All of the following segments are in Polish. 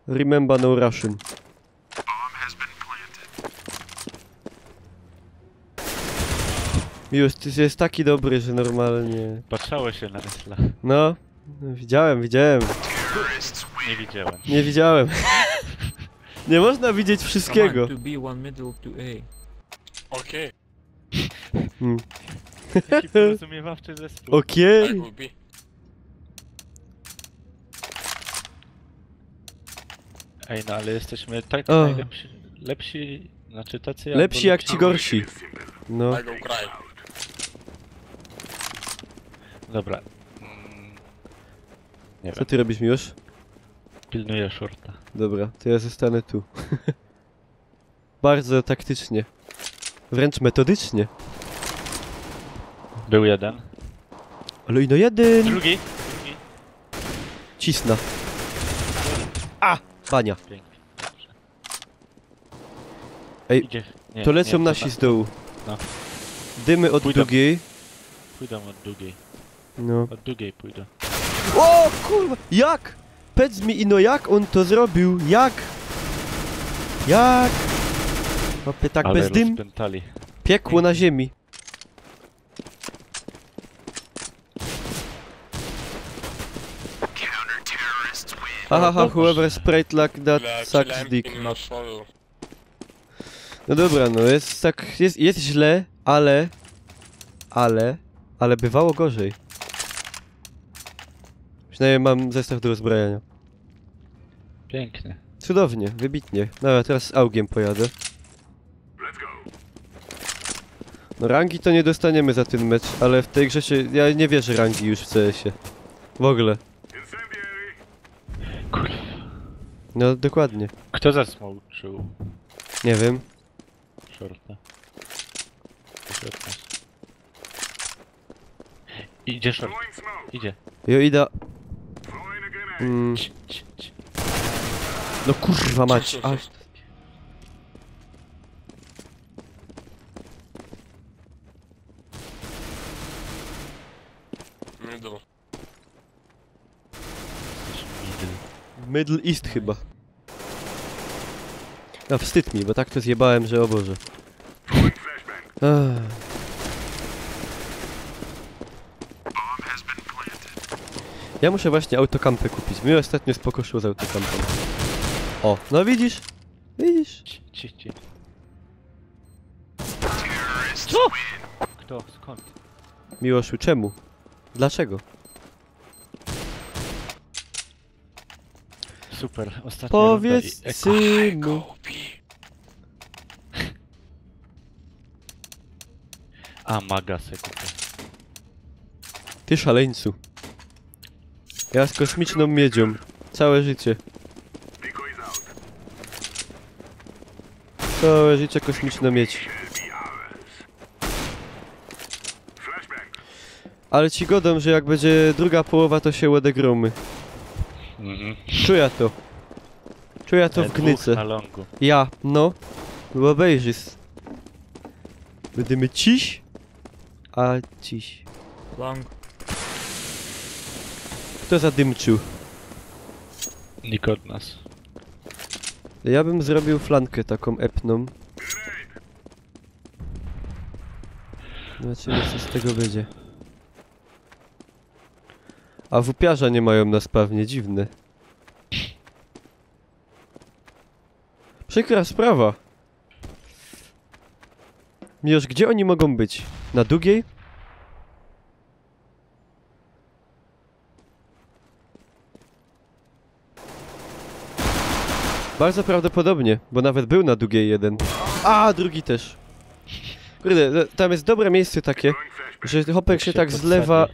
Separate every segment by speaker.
Speaker 1: Remember no Russian. Miłosz, ty jest taki dobry, że normalnie...
Speaker 2: Patrzało się na Esla.
Speaker 1: No, widziałem.
Speaker 2: Nie widziałem.
Speaker 1: Nie widziałem. Nie można widzieć wszystkiego.
Speaker 3: Okay.
Speaker 2: Taki porozumiewawczy zespół.
Speaker 1: Okej.
Speaker 3: I will be.
Speaker 2: Ej, no ale jesteśmy tak
Speaker 1: O.
Speaker 2: najlepsi... Lepsi... Znaczy tacy
Speaker 1: Lepsi jak ci gorsi. No.
Speaker 3: I go cry.
Speaker 2: Dobra. Nie
Speaker 1: Co
Speaker 2: wiem,
Speaker 1: ty robisz, Miłosz?
Speaker 2: pilnuję shorta.
Speaker 1: Dobra, to ja zostanę tu. Bardzo taktycznie. Wręcz metodycznie.
Speaker 2: Był jeden.
Speaker 1: Ale ino jeden!
Speaker 2: Drugi.
Speaker 1: Cisna. A! Bania.
Speaker 2: Pięknie. Dobrze.
Speaker 1: Ej,
Speaker 2: Idzie. Nie,
Speaker 1: To lecą
Speaker 2: nie,
Speaker 1: nasi z dołu.
Speaker 2: No.
Speaker 1: Dymy od
Speaker 2: Pójdą.
Speaker 1: drugiej.
Speaker 2: Pójdą od drugiej.
Speaker 1: No.
Speaker 2: Od drugiej pójdą.
Speaker 1: O kurwa! Jak? Powiedz mi ino jak on to zrobił? Jak? Jak? Chłopie, tak
Speaker 2: Ale
Speaker 1: bez dym?
Speaker 2: rozpętali.
Speaker 1: Piekło na ziemi. Haha, whoever sprayed like that sucks dick. No dobra, no jest tak, jest źle, ale bywało gorzej. Przynajmniej mam zestaw do uzbrojenia.
Speaker 2: Pięknie.
Speaker 1: Cudownie, wybitnie. Dobra, teraz z augiem pojadę. No rangi to nie dostaniemy za ten mecz, ale w tej grze się... Ja nie wierzę rangi już w CS-ie. W ogóle.
Speaker 2: Kurwa.
Speaker 1: No dokładnie.
Speaker 2: Kto zasmołczył
Speaker 1: Nie wiem.
Speaker 2: shorta? Idzie short. Idzie.
Speaker 1: Jo, ida.
Speaker 2: Ci, ci, ci.
Speaker 1: No kurwa mać. A,
Speaker 3: Middle.
Speaker 1: Middle East chyba. No wstyd mi, bo tak to zjebałem, że o Boże. Ach. Ja muszę właśnie autokampę kupić. Mi ostatnio spoko szło z autokampem. O, no widzisz? Widzisz?
Speaker 2: Ci. Co? Kto? Skąd?
Speaker 1: Miłoszu, czemu? Dlaczego?
Speaker 2: Super, ostatnia
Speaker 1: Powiedz
Speaker 2: runda i
Speaker 1: synu.
Speaker 2: A, maga se kupię.
Speaker 1: Ty szaleńcu. Ja z kosmiczną miedzią. Całe życie. Całe życie kosmiczna miedź. Ale ci godą, że jak będzie druga połowa, to się odegromy. Czuję to. Czuję to w gnyce.
Speaker 2: Na longu.
Speaker 1: Ja, no. Bo obejrzysz. Będziemy ciś, a ciś.
Speaker 4: Long.
Speaker 1: Kto zadymczył?
Speaker 2: Nikt od nas.
Speaker 1: Ja bym zrobił flankę taką epną. Zobaczymy, co z tego będzie. A wupiarza nie mają na spawnie, dziwne. Przykra sprawa. Miłosz, gdzie oni mogą być? Na długiej? Bardzo prawdopodobnie, bo nawet był na długiej jeden. A, drugi też. Kurde, tam jest dobre miejsce takie, że Hopek się tak zlewa...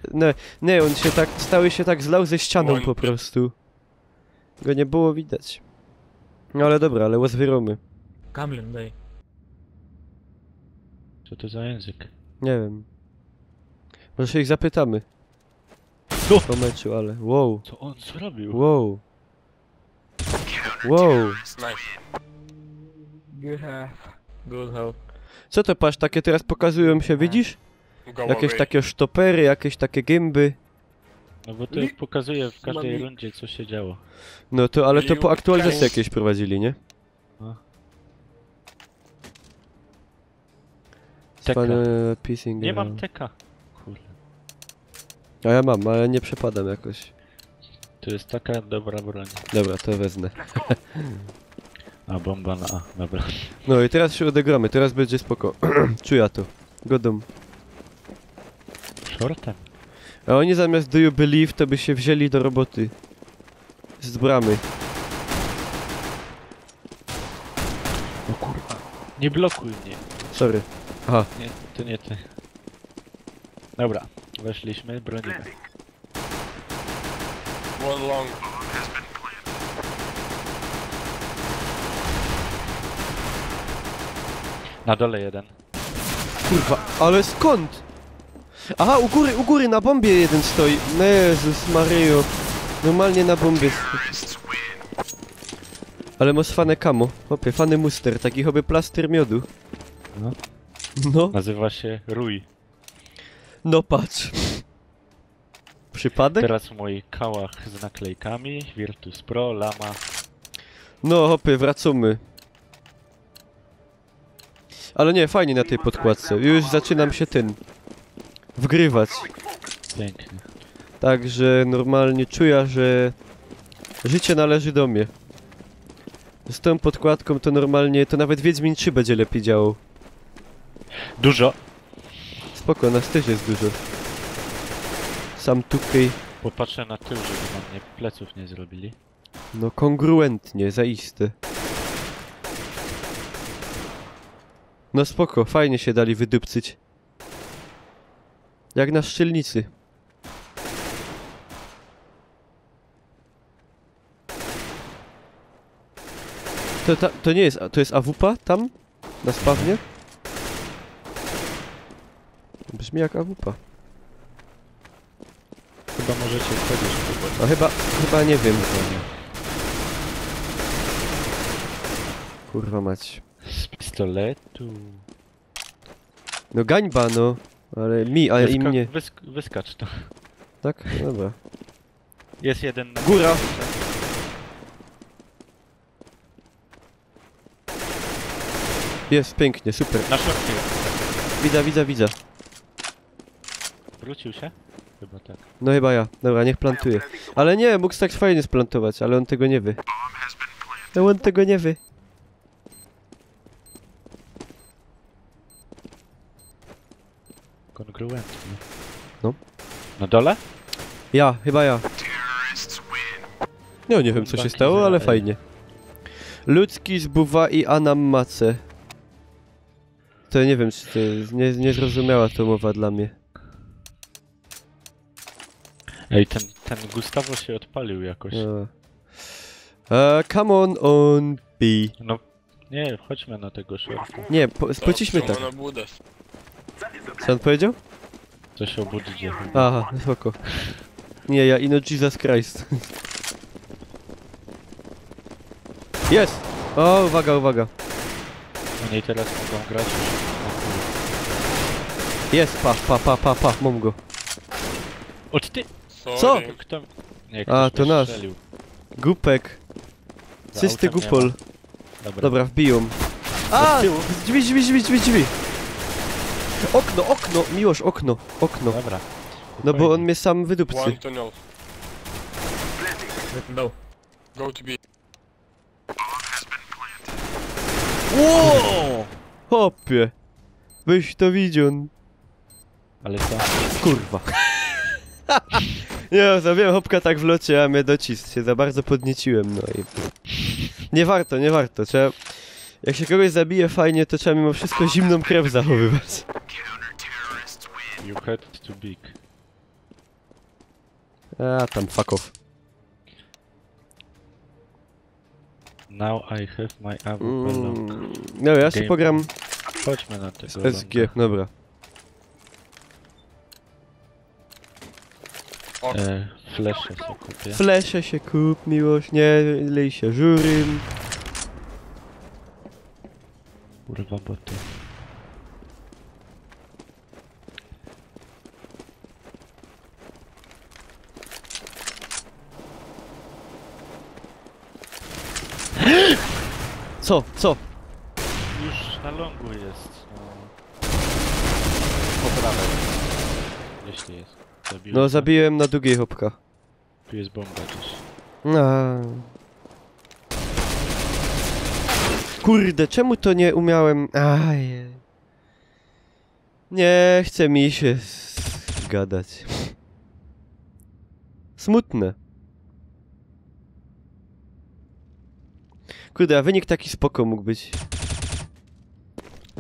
Speaker 1: Nie, on się tak... Stały się tak zlał ze ścianą po prostu. Go nie było widać. No ale dobra, ale łezwyromy.
Speaker 4: Kamlin, daj.
Speaker 2: Co to za język?
Speaker 1: Nie wiem. Może się ich zapytamy. Po meczu, ale... Wow.
Speaker 2: Co on zrobił?
Speaker 1: Wow. Wow.
Speaker 3: Nice.
Speaker 4: Good half. Good help.
Speaker 1: Co to patrz, takie teraz pokazują się, widzisz?
Speaker 3: Go
Speaker 1: Jakieś
Speaker 3: away.
Speaker 1: takie sztopery, jakieś takie gęby.
Speaker 2: No bo to pokazuje w każdej
Speaker 4: Mami.
Speaker 2: rundzie, co się działo.
Speaker 1: No to, ale to po
Speaker 3: Liu
Speaker 1: aktualizacji
Speaker 3: Kang.
Speaker 1: jakieś prowadzili, nie?
Speaker 2: No. Teka.
Speaker 1: Pan pissing
Speaker 2: Nie mam
Speaker 1: around.
Speaker 2: teka. Kurde.
Speaker 1: A ja mam, ale nie przepadam jakoś.
Speaker 2: To jest taka dobra broń.
Speaker 1: Dobra, to wezmę.
Speaker 2: A bomba na A, dobra.
Speaker 1: No i teraz się odegramy, teraz będzie spoko. Czuję to. Godum.
Speaker 2: Shortem?
Speaker 1: A oni zamiast do you believe, to by się wzięli do roboty. Z bramy.
Speaker 2: O kurwa. Nie blokuj mnie.
Speaker 1: Sorry. Aha.
Speaker 2: Nie, to nie ty. Dobra, weszliśmy, bronimy.
Speaker 3: One long.
Speaker 2: Na dole jeden.
Speaker 1: Kurwa, ale skąd? Aha, u góry na bombie jeden stoi. No Jezus Maryjo. Normalnie na bombie. Ale masz fane kamo. Hopie, fany muster, taki hobby plaster miodu.
Speaker 2: No.
Speaker 1: No,
Speaker 2: Nazywa się Rój.
Speaker 1: no patrz. Przypadek?
Speaker 2: Teraz w moich kałach z naklejkami. Virtus Pro, Lama.
Speaker 1: No hopie, wracamy. Ale nie, fajnie na tej podkładce. Już zaczynam się wgrywać.
Speaker 2: Pięknie.
Speaker 1: Także normalnie czuję, że życie należy do mnie. Z tą podkładką to normalnie, to nawet Wiedźmin 3 będzie lepiej działał.
Speaker 2: Dużo.
Speaker 1: Spoko, nas też jest dużo. Sam tukej,
Speaker 2: Popatrzę na tył, żeby nam nie pleców nie zrobili.
Speaker 1: no kongruentnie, zaiste. No spoko, fajnie się dali wydupcyć. Jak na szczelnicy. To nie jest, to jest AWP tam? Na spawnie? Brzmi jak AWP.
Speaker 2: Chyba możecie wchodzić.
Speaker 1: A chyba nie wiem. Kurwa mać.
Speaker 2: Z pistoletu.
Speaker 1: No gańba no. Ale i mnie.
Speaker 2: Wyskacz to.
Speaker 1: Tak? No dobra.
Speaker 2: Jest jeden na
Speaker 1: Góra! Jest, pięknie, super.
Speaker 2: Na szorcie.
Speaker 1: Widzę.
Speaker 2: Wrócił się? Chyba tak.
Speaker 1: No chyba ja. Dobra, niech plantuje. Ale nie, mógł tak fajnie splantować, ale on tego nie wie. No on tego nie wie.
Speaker 2: Kongruentnie.
Speaker 1: No.
Speaker 2: Na dole?
Speaker 1: Chyba ja. No nie wiem co się stało, ale fajnie. Ludzki zbuwa i anam mace. To nie wiem, czy to jest niezrozumiała to mowa dla mnie.
Speaker 2: Ej, ten Gustavo się odpalił jakoś.
Speaker 1: Come on B.
Speaker 2: No, nie, chodźmy na tego shorta.
Speaker 1: Nie, spociśmy tak.
Speaker 3: Someone budę.
Speaker 1: Co on powiedział?
Speaker 2: Coś o buddzie.
Speaker 1: Aha, spoko. Nie, ja ino Jesus Christ. Jest! O, uwaga.
Speaker 2: Oni teraz mogą grać.
Speaker 1: Jest, pa, mam go.
Speaker 2: Od ty!
Speaker 3: Sorry.
Speaker 1: Co?
Speaker 2: Kto? Nie,
Speaker 1: A,
Speaker 2: ktoś
Speaker 1: to
Speaker 2: mnie
Speaker 1: nasz.
Speaker 2: strzelił.
Speaker 1: Gupek.
Speaker 2: Za
Speaker 1: Cysty
Speaker 2: autem nie
Speaker 1: gupol.
Speaker 2: ma.
Speaker 1: Dobra, wbiją. A! Drzwi. Okno, Miłosz, okno.
Speaker 2: Dobra.
Speaker 1: No bo on mnie sam wydupcy.
Speaker 3: One tunnel.
Speaker 4: No.
Speaker 3: Go to B.
Speaker 1: Wow! Hopie. Byś to widział.
Speaker 2: Ale co?
Speaker 1: Kurwa. Nie, zabiłem hopka tak w locie, a mnie docisk się za bardzo podnieciłem, no i... Nie warto, trzeba... Jak się kogoś zabije fajnie, to trzeba mimo wszystko zimną krew zachowywać.
Speaker 2: You had too big.
Speaker 1: A tam, fuck off.
Speaker 2: Now I have my AWP.
Speaker 1: No ja się
Speaker 2: Game.
Speaker 1: pogram
Speaker 2: Chodźmy na tego
Speaker 1: z SG, dobra.
Speaker 2: Flesze sobie kupię.
Speaker 1: Flesze się kup, miłość, nie lej się żurym.
Speaker 2: Kurwa boty.
Speaker 1: Co? Co?
Speaker 2: Już na longu jest. No. Po prawej. Jeśli jest. Zabiłem
Speaker 1: No
Speaker 2: go.
Speaker 1: zabiłem na długiej hopka.
Speaker 2: Tu jest bomba gdzieś.
Speaker 1: A. Kurde, czemu to nie umiałem? Aj. Nie chce mi się gadać. Smutne. Kurde, a wynik taki spoko mógł być.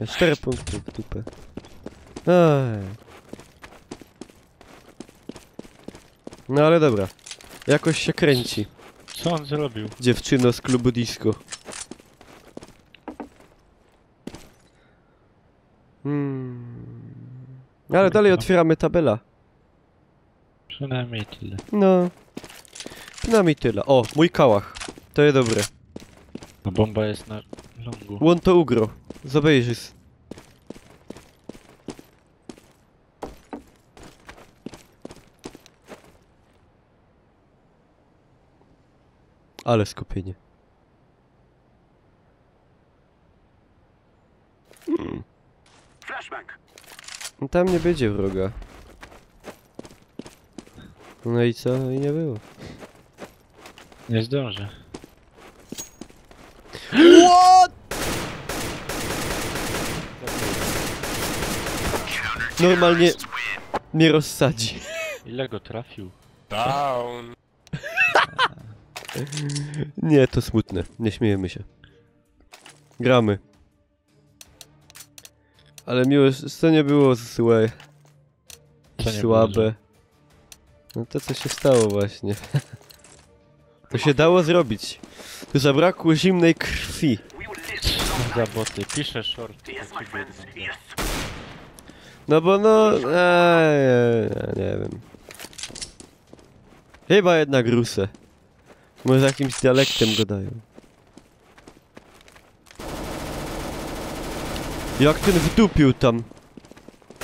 Speaker 1: 4 punkty w dupę. Aj. No ale dobra. Jakoś się kręci.
Speaker 2: Co on zrobił?
Speaker 1: Dziewczyno z klubu disco. Ale dalej otwieramy tabela.
Speaker 2: Przynajmniej tyle.
Speaker 1: No. Przynajmniej tyle. O, mój kałach. To jest dobre.
Speaker 2: No bomba jest na longu.
Speaker 1: Łon to ugro. Zobejrzysz. Ale skupienie. No tam nie będzie wroga. No i co? I nie było.
Speaker 2: Nie zdążę.
Speaker 1: What? Normalnie mnie rozsadzi.
Speaker 2: Ile go trafił?
Speaker 3: Down.
Speaker 1: Nie, to smutne. Nie śmiejemy się. Gramy. Ale miło, to nie było złe.
Speaker 2: Co nie
Speaker 1: Słabe.
Speaker 2: było złe?
Speaker 1: No to co się stało właśnie. To się dało zrobić. Tu zabrakło zimnej krwi.
Speaker 2: Za boty. Piszę short. to ci biegną.
Speaker 1: No bo no... nie wiem. Chyba jednak rusę. Może jakimś dialektem go dają. Jak ten wdupił tam.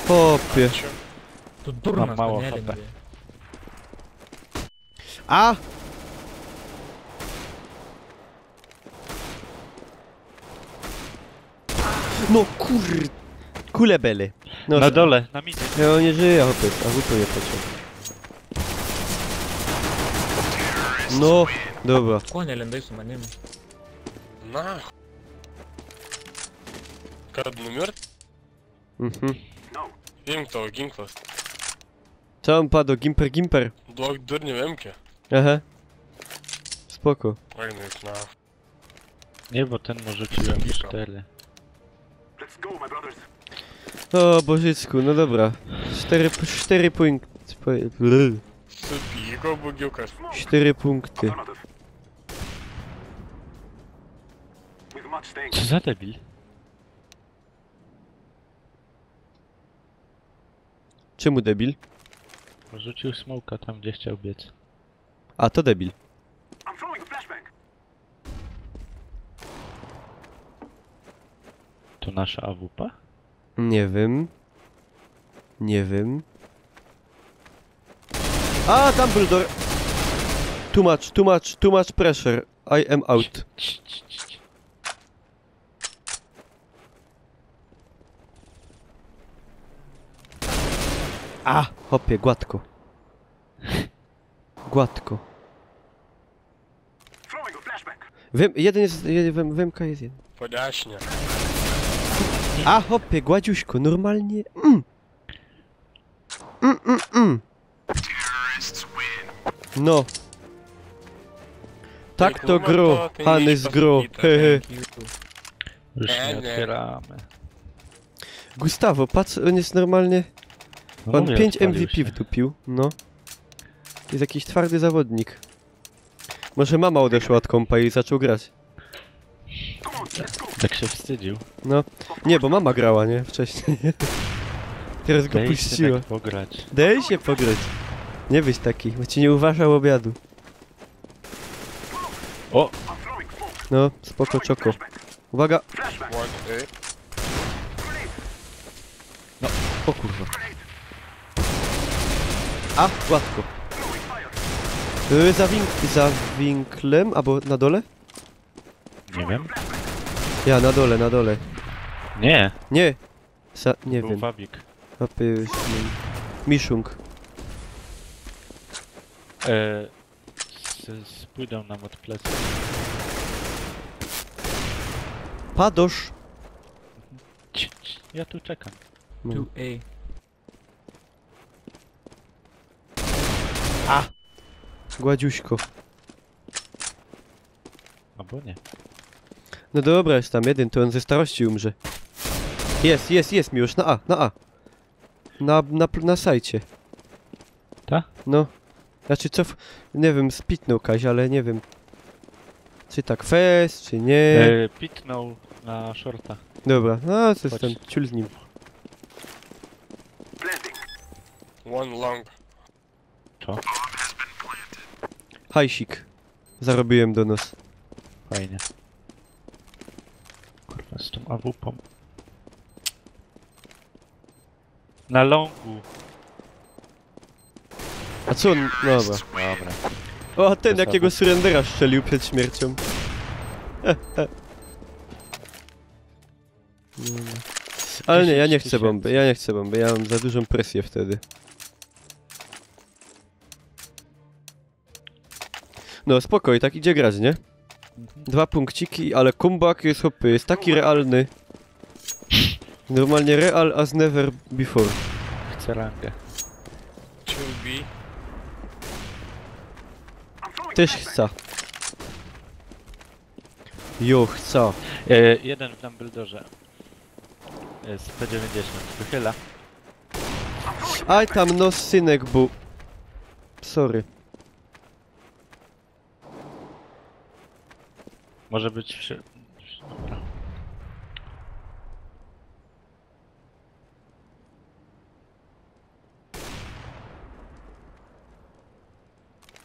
Speaker 1: Popie.
Speaker 4: To durna
Speaker 2: Mam mało
Speaker 4: nie wiem,
Speaker 2: HP.
Speaker 4: gdzie.
Speaker 1: A! No kur... Kulebele. No,
Speaker 2: Na dole, na midzie.
Speaker 1: Ja on nie żyje, chłopiec, a wuto je pociął. No, dobra.
Speaker 4: Coño, le doy su manemo.
Speaker 3: Нахуй. Корабль мертв?
Speaker 1: Mhm.
Speaker 3: Wiem kto, Ginklas.
Speaker 1: Co on padł? Gimper?
Speaker 3: Blok durnie Wemke.
Speaker 1: Aha. Spoko.
Speaker 3: Ładnie jest na.
Speaker 2: Nie, bo ten może rzuciłem 4.
Speaker 1: O Bożycku, no dobra. 4 punkty.
Speaker 3: Супі, якого бугілка?
Speaker 1: 4 punkty.
Speaker 2: Co za debil?
Speaker 1: Czemu debil?
Speaker 2: Rzucił smoka tam, gdzie chciał biec.
Speaker 1: A, to debil.
Speaker 2: To nasza AWP?
Speaker 1: Nie wiem. Nie wiem. A, Dumbledore! Too much pressure. I am out. A, hopie, gładko. Gładko. Jeden jest, Wemka jest jeden.
Speaker 3: Подяшня.
Speaker 1: A, hopie, gładziuśko, normalnie. No. Tak to gro, Hanys gro, hehe.
Speaker 2: Już
Speaker 3: Nie,
Speaker 2: nie
Speaker 3: nie.
Speaker 2: otwieramy.
Speaker 1: Gustavo, patrz, on jest normalnie...
Speaker 2: No
Speaker 1: On
Speaker 2: mówię,
Speaker 1: 5
Speaker 2: odpalił
Speaker 1: MVP
Speaker 2: się.
Speaker 1: wdupił, no. Jest jakiś twardy zawodnik. Może mama odeszła od kompa i zaczął grać.
Speaker 2: Tak się wstydził.
Speaker 1: No. Nie, bo mama grała, nie? Wcześniej. Teraz go
Speaker 2: Daj
Speaker 1: puściła.
Speaker 2: synek pograć.
Speaker 1: Daj się pograć. Nie być taki, bo ci nie uważał obiadu.
Speaker 2: O!
Speaker 1: No, spoko czoko. Uwaga!
Speaker 3: Ładnie.
Speaker 1: O kurwa. A, gładko. Za winklem, albo na dole?
Speaker 2: Nie wiem.
Speaker 1: Ja na dole, na dole.
Speaker 2: Nie,
Speaker 1: Nie! Nie
Speaker 2: był
Speaker 1: wiem.
Speaker 2: wabik.
Speaker 1: Hopy już. Miszung.
Speaker 2: Spójdą nam od pleców.
Speaker 1: Padosz!
Speaker 2: Ja tu czekam.
Speaker 1: No.
Speaker 4: 2A.
Speaker 1: Gładziuśko.
Speaker 2: Albo nie.
Speaker 1: No dobra, jest tam jeden, to on ze starości umrze. Jest, Miłosz, na A, na A. Na sajcie.
Speaker 2: Ta?
Speaker 1: No. Znaczy co, nie wiem, spitnął Kaś, ale nie wiem. Czy tak fest, czy nie.
Speaker 2: Pitnął na shorta.
Speaker 1: Dobra, no co jest
Speaker 2: Chodź.
Speaker 1: tam, ciul z nim.
Speaker 3: One long.
Speaker 2: Co?
Speaker 1: Hajsik. Zarobiłem do nos.
Speaker 2: Fajnie. Kurwa, z tą AWP-ą. Na longu.
Speaker 1: A co on, no dobra.
Speaker 2: Dobra.
Speaker 1: O, a ten
Speaker 2: Zasada.
Speaker 1: jakiego surrendera strzelił przed śmiercią. Ale nie, ja nie chcę
Speaker 2: 10
Speaker 1: bomby, ja nie chcę bomby, ja mam za dużą presję wtedy. No spoko, i tak idzie grać, nie? 2 punkciki, ale comeback jest hopy, jest taki realny. Normalnie real as never before.
Speaker 2: Chcę rangę.
Speaker 3: 2B.
Speaker 1: Też chcę. Jo, chcę.
Speaker 2: Jeden w Dumbledorze. Z P90. Wychyla.
Speaker 1: Aj tam no synek był. Sorry.
Speaker 2: Może być Dobra.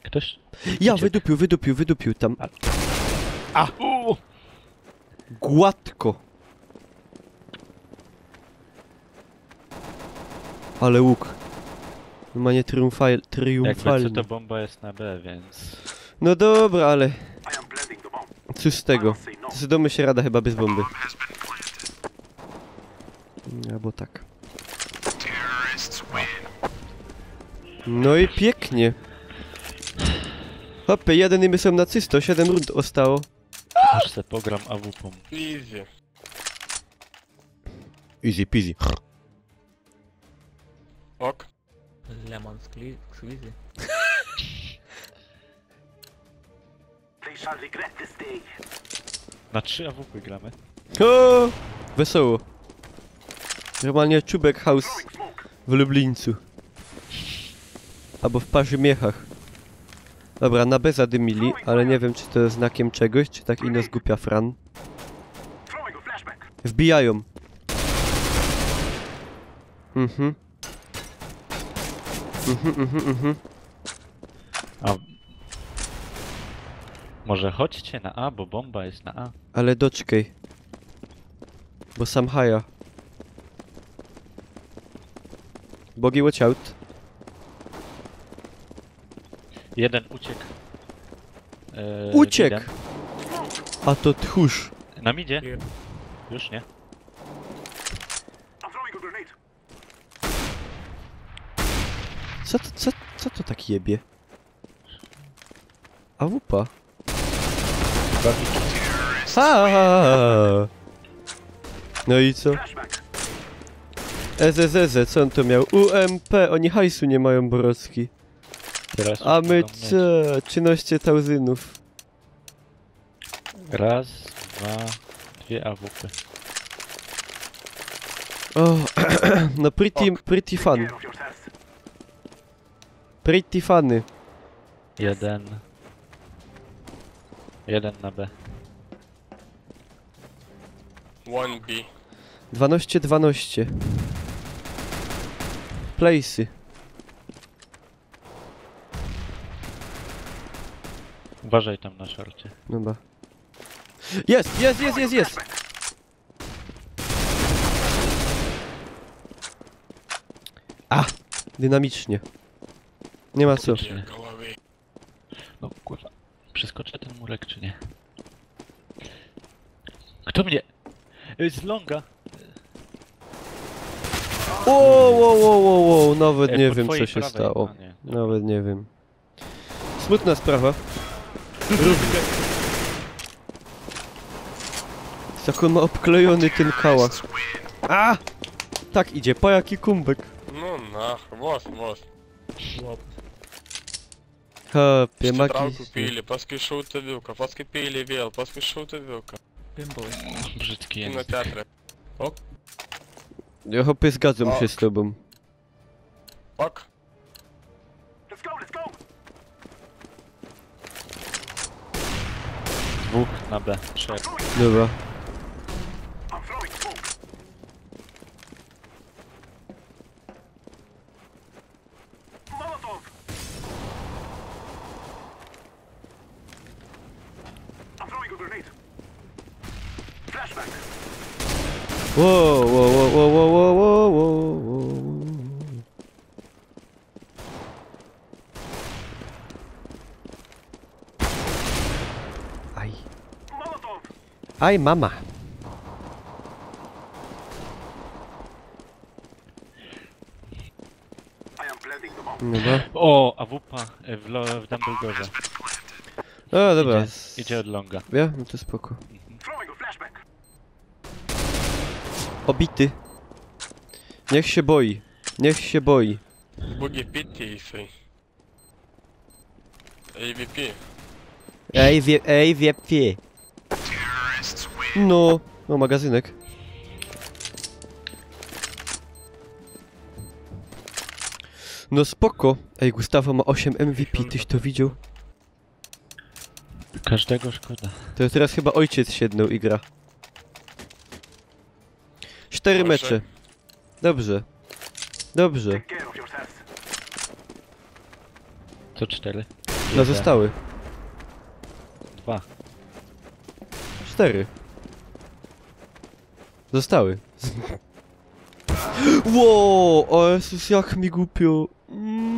Speaker 2: Ktoś?
Speaker 1: Ja, wydupił tam.
Speaker 2: A!
Speaker 1: Gładko. Ale łuk. Normalnie
Speaker 2: Jakby co
Speaker 1: triumfalny.
Speaker 2: to bomba jest na B, więc...
Speaker 1: No dobra, ale... Cóż z tego? Zdecydujmy się rada chyba bez bomby. Albo tak. No i pięknie. Hopy, jeden i my są na cysto, 7 rund ostało.
Speaker 2: Aż se pogram AWP-ą.
Speaker 3: Easy.
Speaker 1: Easy peasy.
Speaker 3: Ok.
Speaker 4: Lemon squeezy.
Speaker 2: Na 3 AWP gramy.
Speaker 1: O! Wesoło. Normalnie czubek house w Lublińcu. Albo w Parzymiechach. Dobra, na B zadymili, ale nie wiem czy to jest znakiem czegoś, czy tak ino zgupia Fran. Wbijają. Mhm.
Speaker 2: A... Może chodźcie na A, bo bomba jest na A.
Speaker 1: Ale doczkaj. Bo sam haja. Bogi watch out.
Speaker 2: Jeden uciekł.
Speaker 1: Uciekł!
Speaker 2: midem.
Speaker 1: A to tchórz.
Speaker 2: Na midzie?
Speaker 4: Here.
Speaker 2: Już nie.
Speaker 1: Co to tak jebie? AWP. Ha! No i co? EZZZ, co on to miał? UMP, oni hajsu nie mają Borowski.
Speaker 2: Teraz
Speaker 1: A
Speaker 2: już
Speaker 1: my
Speaker 2: mogą mieć.
Speaker 1: co? 13 tauzynów.
Speaker 2: Raz, dwa, dwie AWP.
Speaker 1: O, no pretty fun. Pretty funny.
Speaker 2: Jeden na B.
Speaker 3: 1B.
Speaker 1: 12. Place'y.
Speaker 2: Uważaj tam na szorcie.
Speaker 1: Dobra. Jest! A! Dynamicznie. Nie ma co.
Speaker 2: Nie.
Speaker 3: Go away.
Speaker 2: No kurwa. Przeskoczę ten murek czy nie? Kto mnie? Z longa.
Speaker 1: Wow, nawet nie
Speaker 2: Po
Speaker 1: wiem co
Speaker 2: twojej
Speaker 1: się
Speaker 2: prawej.
Speaker 1: stało.
Speaker 2: A, nie.
Speaker 1: Nawet nie wiem. Smutna sprawa. Jak on ma obklejony ten kałach. A! Tak idzie, po jaki kumbek.
Speaker 3: Ну нахуй, вот.
Speaker 1: Hopie,
Speaker 3: Что
Speaker 1: magicznie.
Speaker 3: купили, paskui šūta vilka, paskui pīli vėl, paskui šūta vilka.
Speaker 4: Pinball.
Speaker 2: Brzydki
Speaker 3: Kino
Speaker 2: jest.
Speaker 3: teatre. Ok,
Speaker 1: Ja hopie zgadzam się z tobą.
Speaker 3: ok.
Speaker 2: Dwóch na B. Trzech.
Speaker 1: Dobra. Wow. Aj. Aj, mama. Dobra.
Speaker 2: O, AWP w Dumbledore.
Speaker 1: A, dobra.
Speaker 2: Idzie od longa.
Speaker 1: Ja? No to spoko. Obity. Niech się boi. Niech się boi.
Speaker 3: Bugi pity jisai. AVP.
Speaker 1: Ej, wiepie. No, magazynek. No spoko. Ej, Gustavo ma 8 MVP, tyś to widział?
Speaker 2: Każdego szkoda.
Speaker 1: To teraz chyba ojciec siednął i gra. 4
Speaker 3: Proszę.
Speaker 1: mecze. Dobrze.
Speaker 2: Co 4?
Speaker 1: No zostały.
Speaker 2: 2.
Speaker 1: 4. Zostały. Wow, o Jezus, jak mi głupio.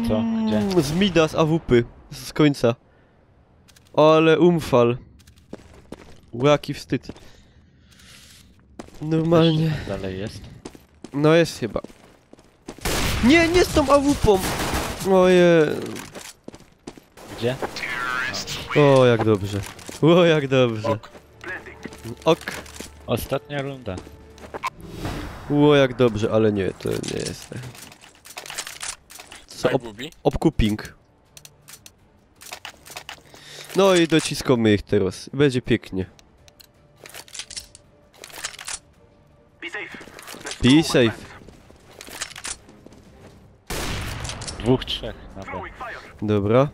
Speaker 2: Co? Gdzie?
Speaker 1: Z mida, z AWP. Z końca. Ale umfal. Jaki wstyd. Normalnie.
Speaker 2: Dalej jest.
Speaker 1: No jest chyba. Nie z tą AWP-ą! Oje.
Speaker 2: Gdzie?
Speaker 1: O, jak dobrze. O, jak dobrze.
Speaker 3: Ok.
Speaker 1: Ok.
Speaker 2: Ostatnia runda.
Speaker 1: O, jak dobrze, ale nie, to nie jest. Co?
Speaker 3: Side bubi.
Speaker 1: Obkuping. No i dociskamy ich teraz. Będzie pięknie. Be safe.
Speaker 2: 2, 3 na B.
Speaker 1: Dobra.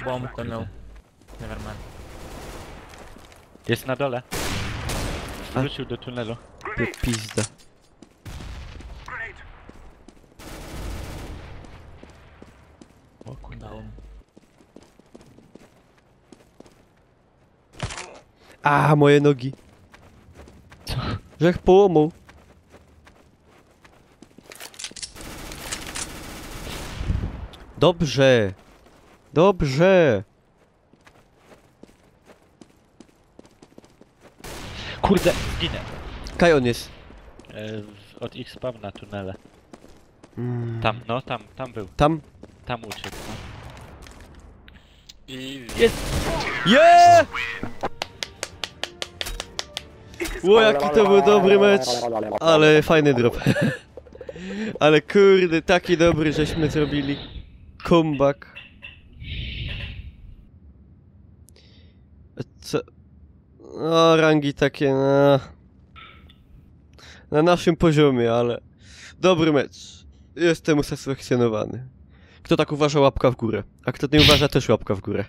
Speaker 4: Bomb tunnel. Never mind.
Speaker 2: Jest na dole. Wrócił do tunelu.
Speaker 1: Pizda.
Speaker 4: Down.
Speaker 1: A, moje nogi.
Speaker 2: Co?
Speaker 1: Żech połamał. Dobrze.
Speaker 2: Kurde, zginę.
Speaker 1: Kaj on jest.
Speaker 2: Od ich spawna tunele.
Speaker 1: Mm.
Speaker 2: Tam, no tam był.
Speaker 1: Tam.
Speaker 2: Tam uciekł. No.
Speaker 3: Easy.
Speaker 1: Yeah! Ło, jaki to był dobry mecz. Ale fajny drop. Ale kurde, taki dobry, żeśmy zrobili. Comeback. Co? No, rangi takie na naszym poziomie, ale dobry mecz. Jestem usatysfakcjonowany. Kto tak uważa, łapka w górę. A kto nie uważa, też łapka w górę.